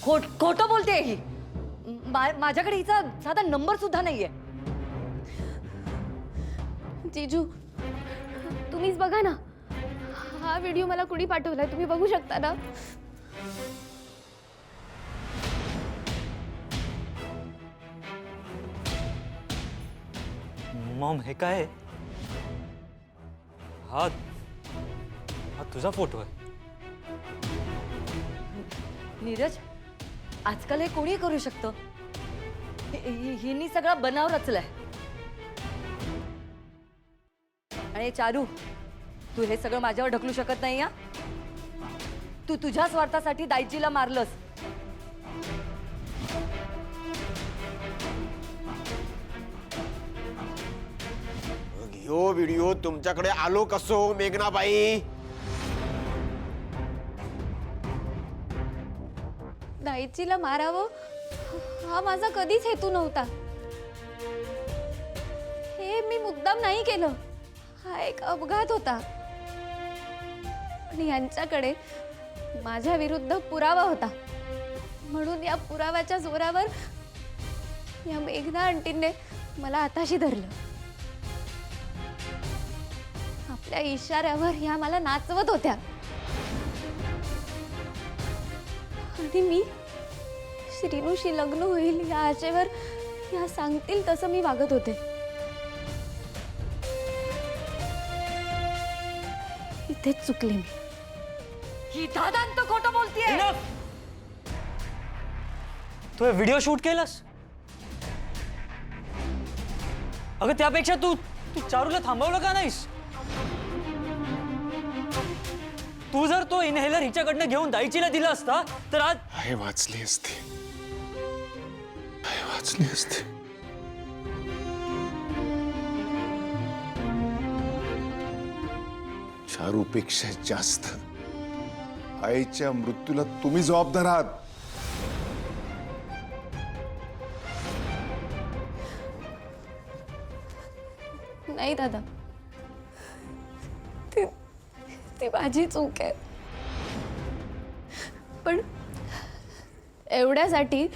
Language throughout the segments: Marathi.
खोटं बोलते ही. माझ्याकडे हिचा साधा नंबर सुद्धा नाहीये. जीजू तुम्हीच बघा ना, हा व्हिडिओ मला कुणी पाठवलाय, तुम्ही बघू शकता ना. मॉम हे काय आहे? हा हा तुझा फोटो आहे. नीरज, आजकाल हे कोणी करू शकतं. हिनी सगळा बनाव रचलाय. आणि चारू, तू हे सगळं माझ्यावर ढकलू शकत नाही. या तू तुझ्या स्वार्थासाठी दाईजीला मारलंस. ह्यो व्हिडिओ तुमच्याकडे आलो कसो मेघनाबाई? दाईजीला मारावं हा माझा कधीच हेतू नव्हता. हे मी मुद्दाम नाही केलं. हा एक अपघात होता. आणि यांच्याकडे माझ्या विरुद्ध पुरावा होता, म्हणून या पुराव्याच्या जोरावर या मेघना आंटीने मला आताशी धरलं. आपल्या इशाऱ्यावर या मला नाचवत होत्या. आणि मी श्रीनूशी लग्न होईल या आशेवर या सांगतील तसं मी वागत होते. इथेच चुकले मी. ही दादांत खोटं बोलतीये. तू हे व्हिडिओ शूट केलास? अगं त्यापेक्षा तू चारूला थांबवलं का नाहीस? तू जर तो इनहेलर हिच्याकडनं घेऊन दाईचीला दिला असता तर आज हे वाचली असती. हे वाचली असती. चारूपेक्षा जास्त आईच्या मृत्यूला तुम्ही जबाबदार आहात. नाही दादा, ती माझी चूक आहे. पण एवढ्यासाठी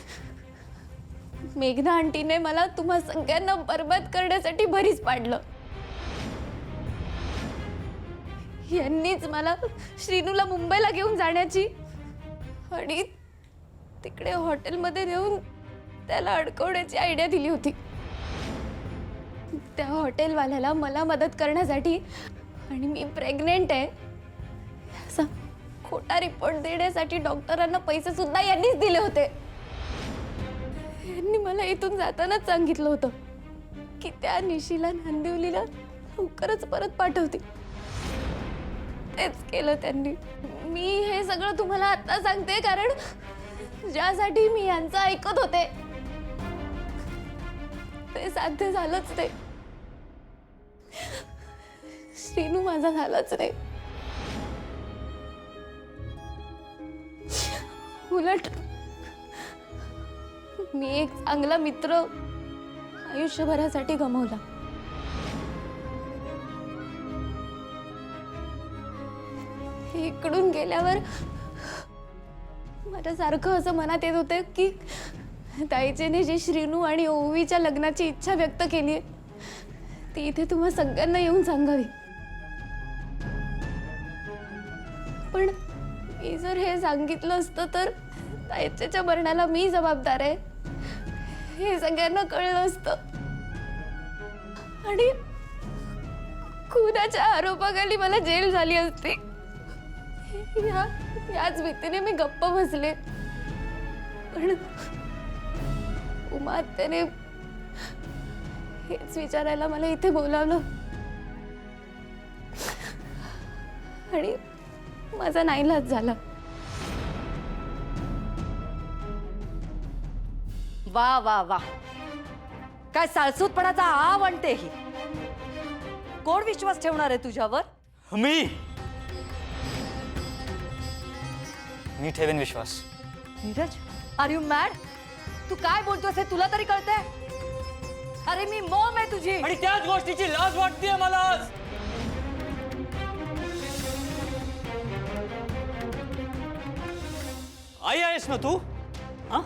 मेघना आंटीने मला तुम्हा सगळ्यांना बरबाद करण्यासाठी भरीस पाडलं. यांनीच मला श्रीनूला मुंबईला घेऊन जाण्याची आणि तिकडे हॉटेलमध्ये नेऊन त्याला अडकवण्याची आयडिया दिली होती. त्या हॉटेलवाल्याला मला मदत करण्यासाठी आणि मी प्रेग्नेंट आहे असा खोटा रिपोर्ट देण्यासाठी डॉक्टरांना पैसे सुद्धा यांनीच दिले होते. यांनी मला इथून जातानाच सांगितलं होतं की त्या निशीला नांदिवलीला लवकरच परत पाठवतील. तेच केलं त्यांनी. मी हे सगळं तुम्हाला आता सांगते कारण ज्यासाठी मी यांचं ऐकत होते ते साध्य झालंच नाही. श्रीनू माझा झालाच नाही. उलट मी एक चांगला मित्र आयुष्यभरासाठी गमावला. इकडून गेल्यावर माझ्या सारखं असं मनात येत होतं की ताईचेने जी श्रीनू आणि ओवीच्या लग्नाची इच्छा व्यक्त केली आहे ती इथे तुम्हा सगळ्यांना येऊन सांगावी. पण मी जर हे सांगितलं असतं तर ताईच्या मरणाला मी जबाबदार आहे हे सगळ्यांना कळलं असतं आणि खुनाच्या आरोपाखाली मला जेल झाली असती. याच भीतीने मी गप्प बसले. पण उमा त्याने हेच विचारायला मला इथे बोलावलं आणि माझा नाईलाज झाला. वा वा वा, काय साळसूतपणाचा आव आणते ही. कोण विश्वास ठेवणार आहे तुझ्यावर? मी ठेवेन विश्वास. Neeraj, are you mad? तू काय बोलतोस हे तुला तरी कळतंय? अरे मी मॉम आहे तुझी. आणि त्याच गोष्टीची लाज वाटते मला आज. आई आहेस ना तू? हा?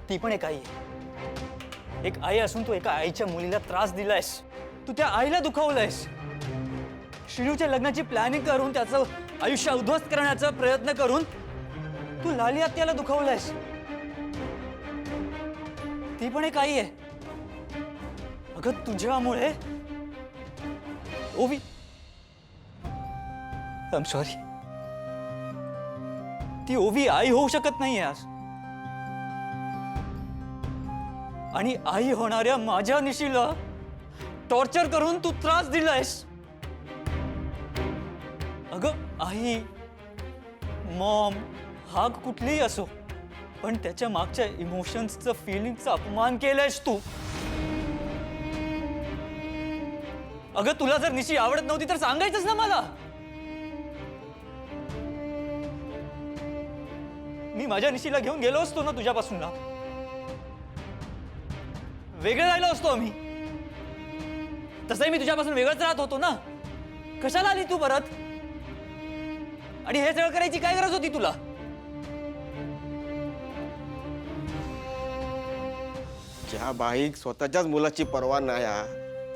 ती पण एक आई आहे. एक आई असून तू एका आईच्या मुलीला त्रास दिलायस. तू त्या आईला दुखावलंयस. श्रीनूच्या लग्नाची प्लॅनिंग करून त्याचं आयुष्य उद्ध्वस्त करण्याचा प्रयत्न करून तू लाली आत्याला दुखावलंयस. ती पण एक आई आहे. अगं तुझ्यामुळे ओवी, आय एम सॉरी, ती ओवी आई होऊ शकत नाहीये आज. आणि आई होणाऱ्या माझ्या निशीला टॉर्चर करून तू त्रास दिलायस. अगं आई, मॉम, हाक कुठलीही असो, पण त्याच्या मागच्या इमोशन्सचं, फिलिंगचा अपमान केलायस तू. अगं तुला जर निशी आवडत नव्हती तर सांगायचंच ना मला. मी माझ्या निशीला घेऊन गेलो असतो ना तुझ्यापासून ना. वेगळे राहिलो असतो आम्ही. तसंही मी तुझ्यापासून वेगळंच राहत होतो ना. कशाला आली तू परत? आणि हे सगळं करायची काय गरज होती तुला? ज्या बाईक स्वतःच्याच मुलाची पर्वा नाही हा,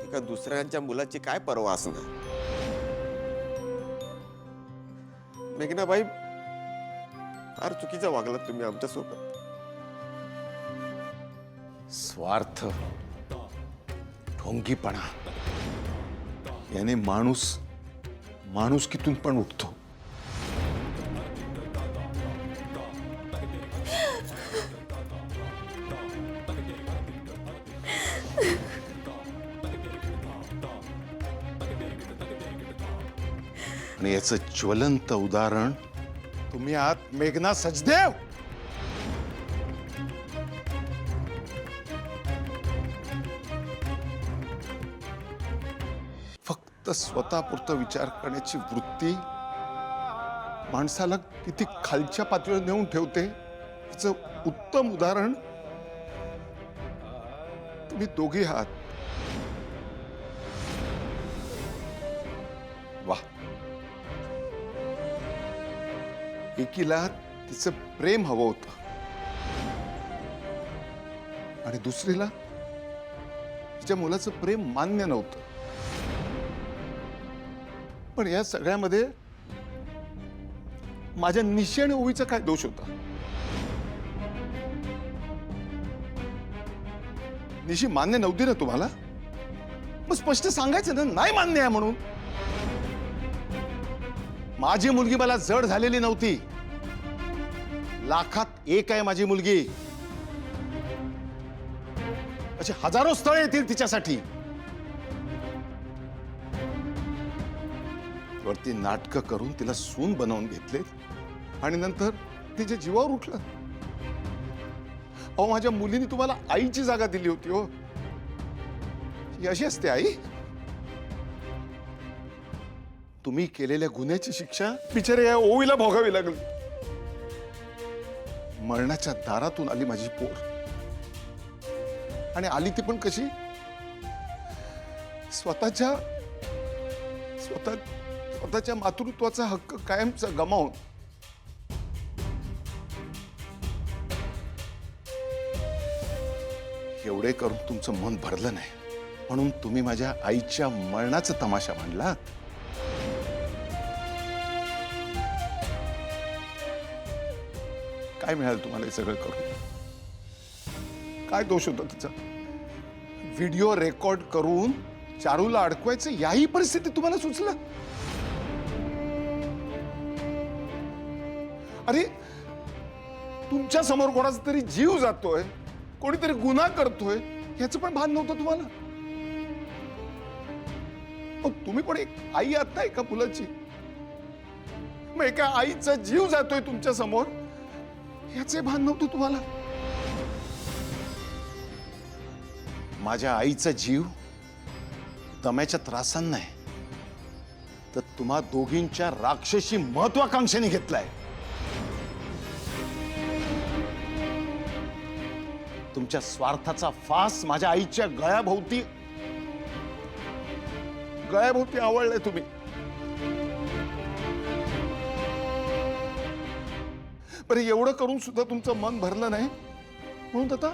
एका दुसऱ्यांच्या मुलाची काय पर्वा असणार? मेघनाबाई, फार चुकीचं वागलात तुम्ही आमच्यासोबत. स्वार्थ, ढोंगीपणा याने माणूस माणुसकीतून पण उठतो. आणि याचं ज्वलंत उदाहरण तुम्ही आहात मेघना सचदेव. फक्त स्वतःपुरतं विचार करण्याची वृत्ती माणसाला किती खालच्या पातळीवर नेऊन ठेवते याचं उत्तम उदाहरण तुम्ही दोघी आहात. वा, एकीला तिचं प्रेम हवं होतं आणि दुसरीला तिच्या मुलाचं प्रेम मान्य नव्हतं. पण या सगळ्यामध्ये माझ्या निशी आणि ओवीचा काय दोष होता? निशी मान्य नव्हती ना तुम्हाला? मग स्पष्ट सांगायचं ना, नाही मान्य आहे म्हणून. माझी मुलगी मला जड झालेली नव्हती. लाखात एक आहे माझी मुलगी. अशी हजारो स्थळ येतील तिच्यासाठी. वरती नाटकं करून तिला सून बनवून घेतले आणि नंतर तिच्या जीवावर उठलं. अहो, माझ्या मुलीने तुम्हाला आईची जागा दिली होती. हो, ही अशी असते आई? तुम्ही केलेल्या गुन्ह्याची शिक्षा बिचारे या ओवीला भोगावी लागली. मरणाच्या दारातून आली माझी पोर. आणि आली ती पण कशी? स्वतःच्या मातृत्वाचा हक्क कायमचा गमावून. एवढे करून तुमचं मन भरलं नाही म्हणून तुम्ही माझ्या आईच्या मरणाचा तमाशा मांडला. काय मिळालं तुम्हाला हे सगळं करून? काय दोष होता तिचा? व्हिडिओ रेकॉर्ड करून चारूला अडकवायचं याही परिस्थिती तुम्हाला सुचलं? अरे, तुमच्या समोर कोणाचा तरी जीव जातोय, कोणीतरी गुन्हा करतोय, याचं पण भान नव्हतं तुम्हाला? तुम्ही पण एक आई आहात ना एका मुलाची. मग एका आईचा जीव जातोय तुमच्या समोर, याचे भान नव्हतं तुम्हाला? माझ्या आईचा जीव दम्याच्या त्रासांना नाही, तर तुम्हा दोघींच्या राक्षसी महत्वाकांक्षेने घेतलाय. तुमच्या स्वार्थाचा फास माझ्या आईच्या गळ्याभोवती आवळलाय तुम्ही. बरं एवढं करून सुद्धा तुमचं मन भरलं नाही म्हणून आता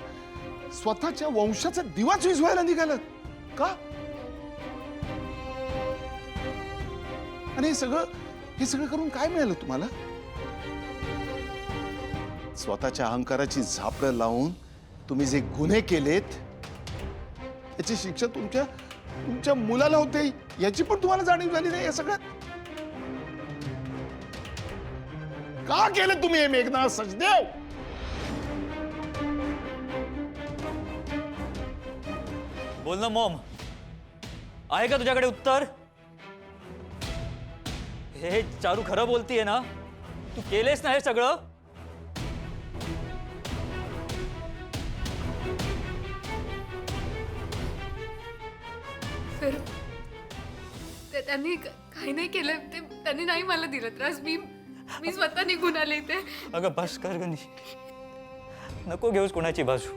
स्वतःच्या वंशाचा दिवाच विझवायला निघालं का? आणि हे सगळं करून काय मिळालं तुम्हाला? स्वतःच्या अहंकाराची झापडं लावून तुम्ही जे गुन्हे केलेत याची शिक्षा तुमच्या मुलाला होते याची पण तुम्हाला जाणीव झाली नाही या सगळ्यात? का केलं तुम्ही हे मेघना सचदेव? बोल ना मॉम, आहे का तुझ्याकडे उत्तर? हे चारू खरं बोलतीये ना? तू केलेस ना हे सगळं? फिर त्यांनी काही नाही केलं, त्यांनी नाही मला दिलं त्रास. मी स्वतः निघून आले इथे. अगं बस कर गं निशी, नको घेऊस कोणाची बाजू.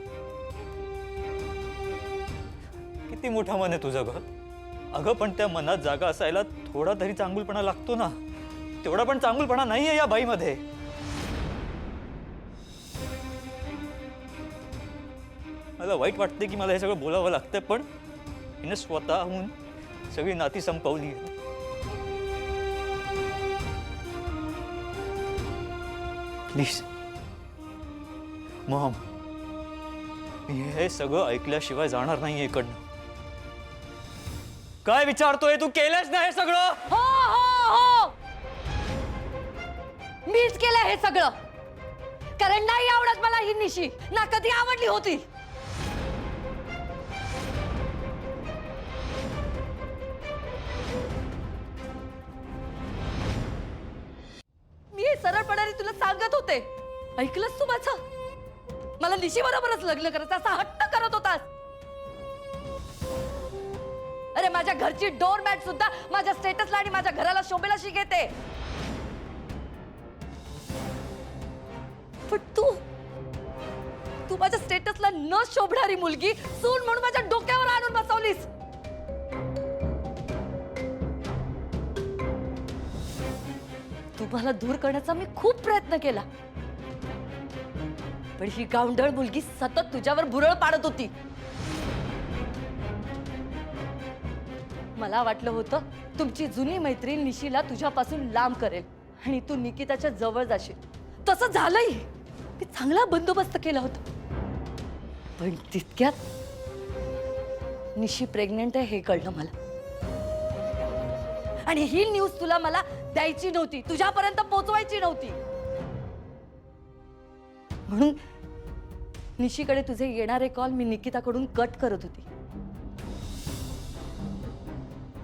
किती मोठं मन आहे तुझं ग. अगं पण त्या मनात जागा असायला थोडा तरी चांगुलपणा लागतो ना. तेवढा पण चांगुलपणा नाहीये या बाईमध्ये. मला वाईट वाटते की मला हे सगळं बोलावं लागतंय, पण हिने स्वतःहून सगळी नाती संपवली. प्लीज मॉम, मी हे सगळं ऐकल्याशिवाय जाणार नाहीये इकडनं. काय विचारतोय तू? केलंच ना हे सगळं? हो हो हो, मीच केलं हे सगळं. कारण नाही आवडत मला ही निशी, ना कधी आवडली होती. मी हे सरळपणाने तुला सांगत होते, ऐकलंस तू माझं? मला निशी बरोबरच लग्न करायचं असा हट्ट करत होतास. अरे माझ्या घरची डोरमॅट सुद्धा माझ्या स्टेटसला आणि माझ्या घराला शोभेला शिकेते. पण तू माझ्या स्टेटसला न शोभणारी मुलगी सून म्हणून माझ्या डोक्यावर आणून बसवलीस. तुम्हाला दूर करण्याचा मी खूप प्रयत्न केला, पण ही गावंढळ मुलगी सतत तुझ्यावर भुरळ पाडत होती. मला वाटलं होतं तुमची जुनी मैत्रीण निशीला तुझ्यापासून लांब करेल आणि तू निकिताच्या जवळ जाशील. तसं झालंही. मी चांगला बंदोबस्त केला होता, पण तितक्यात निशी प्रेग्नेंट आहे हे कळलं मला. आणि ही न्यूज तुला मला द्यायची नव्हती, तुझ्यापर्यंत पोहोचवायची नव्हती. म्हणून निशीकडे तुझे येणारे कॉल मी निकिताकडून कट करत होती.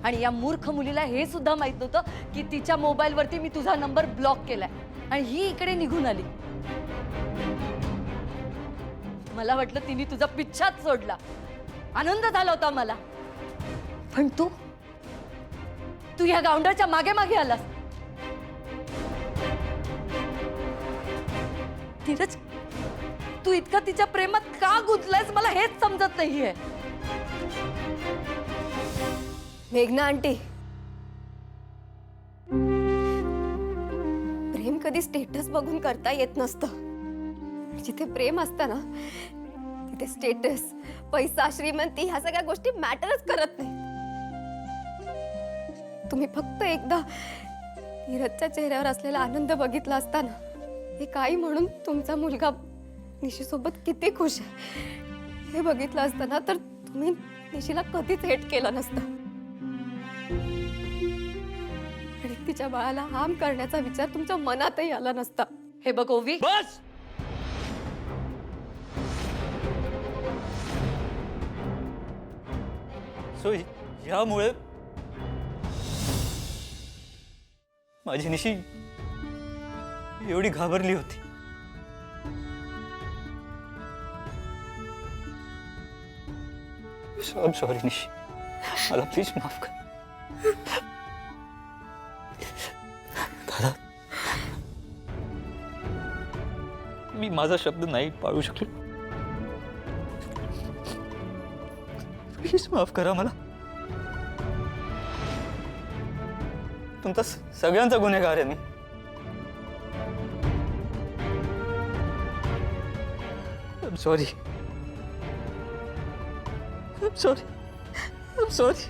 आणि या मूर्ख मुलीला हे सुद्धा माहित नव्हतं की तिच्या मोबाईलवरती मी तुझा नंबर ब्लॉक केलाय आणि ही इकडे निघून आली. मला वाटलं तिने तुझा पिच्छाच सोडला, आनंद झाला होता मला. पण तू या गावंढळच्या मागे मागे आलास. धीरज, तू इतका तिच्या प्रेमात का गुंतलायस मला हेच समजत नाहीये. मेघना आंटी, प्रेम कधी स्टेटस बघून करता येत नसतं. जिथे प्रेम असतं ना तिथे स्टेटस, पैसा, श्रीमंती ह्या सगळ्या गोष्टी मॅटरच करत नाही. तुम्ही फक्त एकदा धीरजच्या चेहऱ्यावर असलेला आनंद बघितला असता ना, एक आई म्हणून तुमचा मुलगा निशीसोबत किती खुश आहे हे बघितलं असतं ना, तर तुम्ही निशीला कधीच हेट केलं नसतं. आणि तिच्या बाळाला हार्म करण्याचा विचार तुमच्या मनातही आला नसता. हे बघ ओवी, बस. सो यामुळे माझी निशी एवढी घाबरली होती. सॉरी निशी, मला प्लीज माफ कर. दादा, मी माझा शब्द नाही पाळू शकलो. प्लीज माफ करा मला. तुमचा सगळ्यांचा गुन्हेगार आहे मी. I'm sorry. I'm sorry. I'm sorry.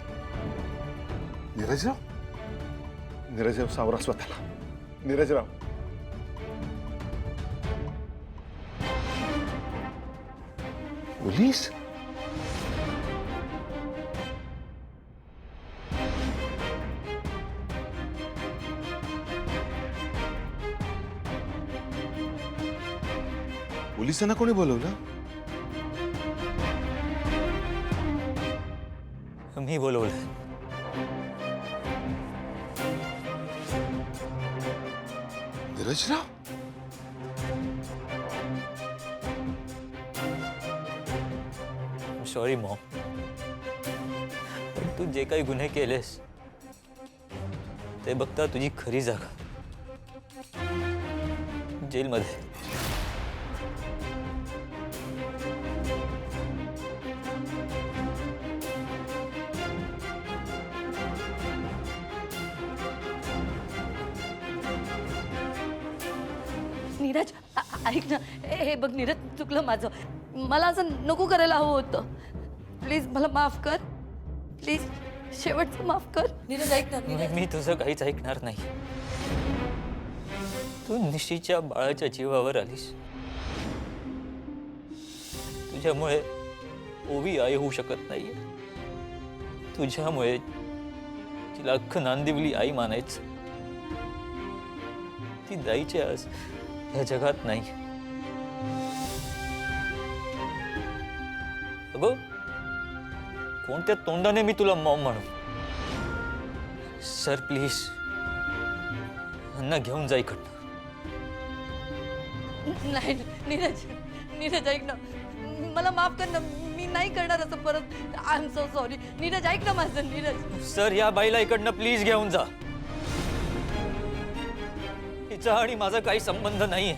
नीरजराव सावरा स्वतःला. नीरजराव, पोलीस? पोलिसांना कोणी बोलवलं? मी बोलवलं. नीरजराव, सॉरी मॉम. पण तू जे काही गुन्हे केलेस ते बघता तुझी खरी जागा जेलमध्ये. नीरज ऐक ना. हे बघ नीरज, चुकलं माझं. मला असं नको करायला हवं होतं. प्लीज मला माफ कर. प्लीज शेवटचं माफ कर. नीरज ऐक ना. मी तुझं काहीच ऐकणार नाही. तू निशीच्या बाळाच्या जीवावर आलीस. तुझ्यामुळे ओवी आई होऊ शकत नाहीये. तुझ्यामुळे तिला अख्खं नांदिवली आई मानायचं. ती दाईची आज या जगात नाही. अगं, कोणत्या तोंडाने मी तुला मॉम म्हणू? सर प्लीज यांना घेऊन जा इकडनं. नाही नीरज, नीरज ऐक ना. मला माफ कर ना. मी नाही करणार असं परत. I am so sorry. Neeraj ऐक ना माझं. नीरज सर, या बाईला इकडनं प्लीज घेऊन जा. हिचा आणि माझा काही संबंध नाहीये.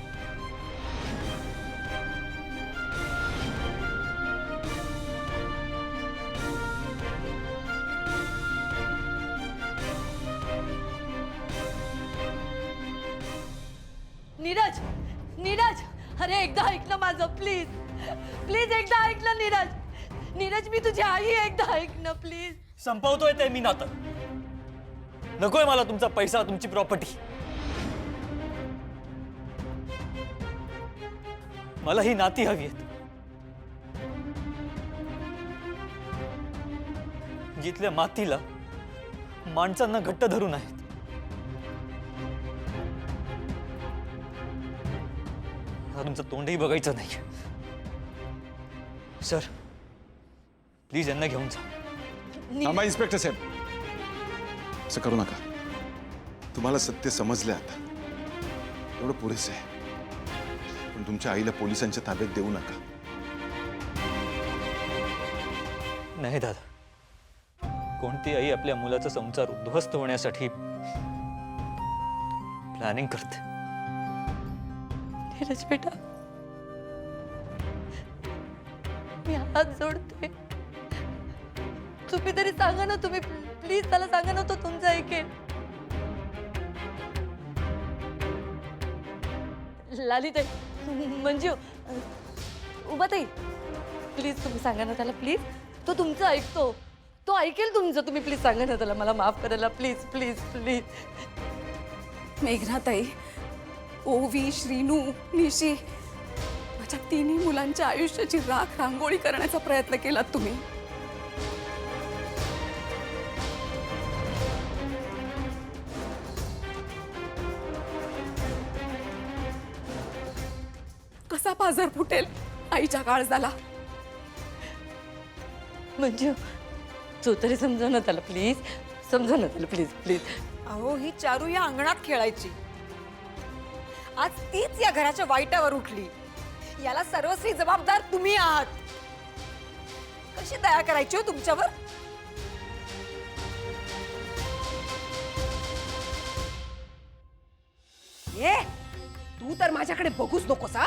नीरज, नीरज, अरे एकदा ऐक ना माझं. प्लीज प्लीज एकदा ऐक ना नीरज. नीरज मी तुझी आई आहे. एकदा ऐक ना प्लीज. संपवतोय ते मी नातं. नकोय मला तुमचा पैसा, तुमची प्रॉपर्टी. मला ही नाती हवी आहेत, जिथल्या मातीला माणसांना घट्ट धरून आहेत. मला तुमचं तोंडही बघायचं नाही. सर प्लीज यांना घेऊन जा. थांबा इन्स्पेक्टर साहेब, असं करू नका. तुम्हाला सत्य समजले आता, एवढं पुरेसं आहे. पण तुमच्या आईला पोलिसांच्या ताब्यात देऊ नका. नाही दादा, कोणती आई आपल्या मुलाचा संसार उद्ध्वस्त होण्यासाठी प्लॅनिंग करते? नीरज बेटा, मी हात जोडते. तुम्ही तरी सांगा ना. तुम्ही प्लीज त्याला सांगा ना. तो तुमचं ऐकेल. लालिताई, मंजू, उभाताई, प्लीज तुम्ही सांगा ना त्याला. प्लीज तो तुमचं ऐकतो. तो ऐकेल तुमचं. तुम्ही प्लीज सांगा ना त्याला मला माफ करायला. Please please please. मेघनाताई, ओवी, श्रीनू, निशी, माझ्या तिन्ही मुलांच्या आयुष्याची राख रांगोळी करण्याचा प्रयत्न केलात तुम्ही. कसा पाझर फुटेल आईच्या काळजाला. मंजू, तू तरी समजा ना त्याला. प्लीज समजा ना त्याला. Please please. अहो, ही चारू या अंगणात खेळायची. आज तीच या घराच्या वाईटावर उठली. याला सर्वस्वी जबाबदार तुम्ही आहात. कशी दया करायची हो तुमच्यावर? ये, तू तर माझ्याकडे बघूच नकोस हा.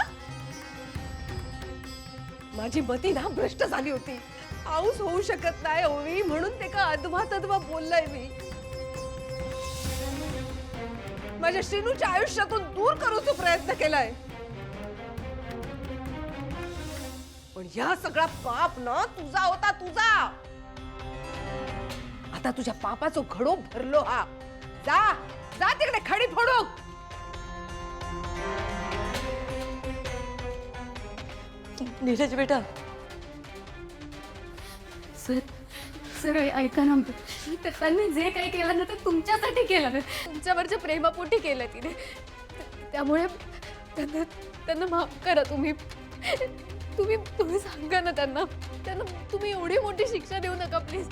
माझी मती ना भ्रष्ट झाली होती. पाऊस होऊ शकत नाही ओवी म्हणून ते का अधमा तधमा बोललाय मी. माझ्या श्रीनूच्या आयुष्यातून दूर करूचा प्रयत्न केलाय. ह्या सगळा पाप ना तुझा होता, तुझा. आता तुझ्या पापाचं घडो भरलो हा. जा जा तिकडे खडी फोडू. नीरज बेटा, सर सर ऐका ना, त्यांनी जे काही केलं ना ते तुमच्यासाठी केलं ना, तुमच्यावरच्या प्रेमापोटी केलं तिने. त्यामुळे त्यांना त्यांना माफ करा. तुम्ही तुम्ही तुम्ही सांगा ना त्यांना, त्यांना तुम्ही एवढी मोठी शिक्षा देऊ नका प्लीज.